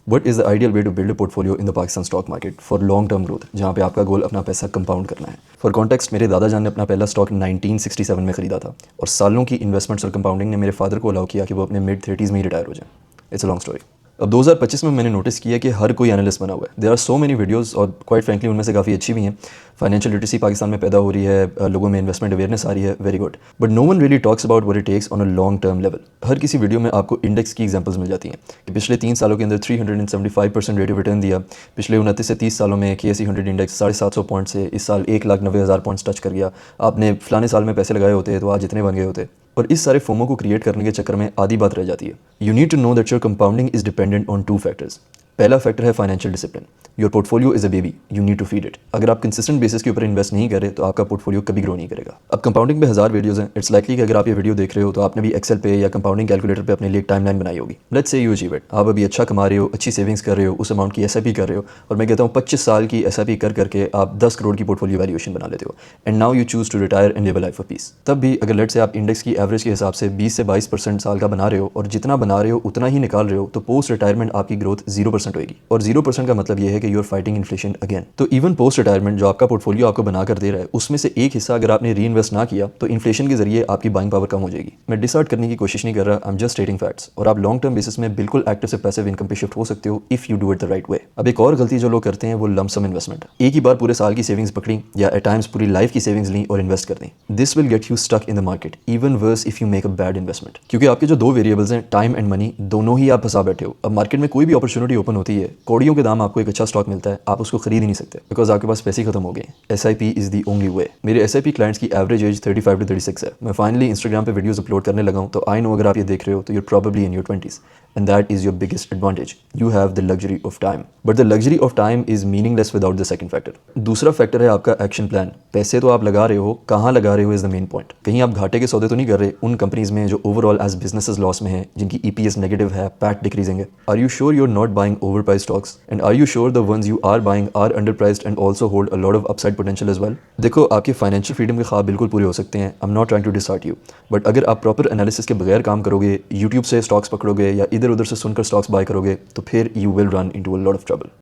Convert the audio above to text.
What is the ideal way to build a portfolio in the Pakistan stock market for long term growth, जहाँ पे आपका गोल अपना पैसा compound करना है? फॉर कॉन्टेक्स्ट, मेरे दादा जान ने अपना पहला स्टॉक 1967 में खरीदा था और सालों की इन्वेस्टमेंट्स और कंपाउंडिंग ने मेरे फादर को अलाउ किया कि वो अपने मिड 30s में ही रिटायर हो जाए। It's a long story. अब 2025 में मैंने नोटिस किया कि हर कोई एनालिस्ट बना हुआ है। There are so many videos और क्वाइट फ्रैंकली उनमें से काफ़ी अच्छी भी हैं। फाइनेंशियल लिटरेसी पाकिस्तान में पैदा हो रही है, लोगों में इन्वेस्टमेंट अवेयरनेस आ रही है, very good. But no one really talks about what it takes on a long term level. हर किसी वीडियो में आपको इंडेक्स की एग्जांपल्स मिल जाती हैं कि पिछले 3 सालों के अंदर 375% रेट ऑफ रिटर्न दिया। पिछले 29 से 30 सालों में KSE 100 इंडेक्स 750 पॉइंट से इस साल 1,90,000 पॉइंट्स टच कर गया। आपने फलाने साल में पैसे लगाए होते तो आज इतने बन गए होते। और इस सारे फोमो को क्रिएट करने के चक्कर में आधी बात रह जाती है। You need to know that your compounding is dependent on 2 factors. पहला फैक्टर है financial discipline. Your portfolio is a baby, you need to feed it. अगर आप कंसिस्टेंट बेसिस के ऊपर इन्वेस्ट नहीं करें तो आपका पोर्टफोलियो कभी ग्रो नहीं करेगा। अब कंपाउंडिंग में 1000 वीडियोस हैं। इट्स लाइकली कि अगर आप ये वीडियो देख रहे हो तो आपने भी एक्सेल पे या कंपाउंडिंग कैलकुलेटर पे अपने लिए एक टाइमलाइन बनाई होगी। Let's say you achieve it. आप अभी अच्छा कमा रहे हो, अच्छी सेविंग्स कर रहे हो, उस अमाउंट की SIP कर रहे हो, और मैं कहता हूँ 25 साल की SIP कर करके आप 10 करोड़ की पोर्टफोलियो वैल्यूएशन बना लेते हो। And now you choose to retire and live a life of peace. तब भी अगर लेट्स से आप इंडेक्स की एवरेज के हिसाब से 20 से 22% साल का बना रहे हो और जितना बना रहे हो उतना ही निकाल रहे हो, तो पोस्ट रिटायरमेंट आपकी ग्रोथ 0% होगी। और 0% का मतलब ये है कि you are fighting inflation again. तो इवन पोस्ट रिटायरमेंट जो आपका पोर्टफोलियो आपको बनाकर दे रहा है, उसमें से एक हिस्सा अगर आपने री इन्वेस्ट ना किया तो इन्फ्लेशन के जरिए आपकी बाइंग पावर कम हो जाएगी। मैं डिसाइड करने की कोशिश नहीं कर रहा, I am just stating facts. और आप लॉन्ग टर्म बेसिस में बिल्कुल एक्टिव से पैसिव इनकम पे शिफ्ट हो सकते हो if you do it the right way. अब एक और गलती जो लोग करते हैं वो लंप सम इन्वेस्टमेंट। एक ही बार पूरे साल की सेविंग्स पकड़ी या एट टाइम्स पूरी लाइफ की सेविंग्स ली और इन्वेस्ट कर दी। This will get you stuck in the market, even worse if you make a bad investment. क्योंकि आपके जो 2 वेरिएबल्स हैं, टाइम एंड मनी, दोनों ही आप फंसा बैठे हो। अब मार्केट में कोई भी अपॉर्चुनिटी ओपन होती है, कौड़ियों के दाम आपको एक अच्छा स्टॉक मिलता है, आप उसको खरीद ही नहीं सकते बिकॉज आपके पास पैसे खत्म हो गए। SIP is the only way. मेरे SIP क्लाइंट्स की एवरेज एज 35 to 36 है। मैं फाइनली इंस्टाग्राम पे वीडियोस अपलोड करने लगा हूं, तो आई नो अगर आप ये देख रहे हो तो you're probably in your 20s and that is your biggest advantage. You have the luxury of time, but the luxury of time is meaningless without the second factor. दूसरा फैक्टर है आपका एक्शन प्लान। पैसे तो आप लगा रहे हो, कहाँ लगा रहे हो इज द मेन पॉइंट। कहीं आप घाटे के सौदे तो नहीं कर रहे उन कंपनीज में जो ओवरऑल एज बिजनेसेस लॉस में है, जिनकी EPS नेगेटिव है, पैट डिक्रीजिंग है। Are you sure you are not buying over price stocks, and are you sure the ones you are buying are under priced and also hold a lot of upside potential as well. देखो, आपके financial freedom के ख्वाब बिल्कुल पूरे हो सकते हैं, I am not trying to dishearten you, but अगर आप प्रॉपर एनालिसिस के बगैर काम करोगे, यूट्यूब से स्टॉक्स पकड़ोगे या इधर उधर से सुनकर स्टॉक्स बाय करोगे, तो फिर you will run into a lot of trouble.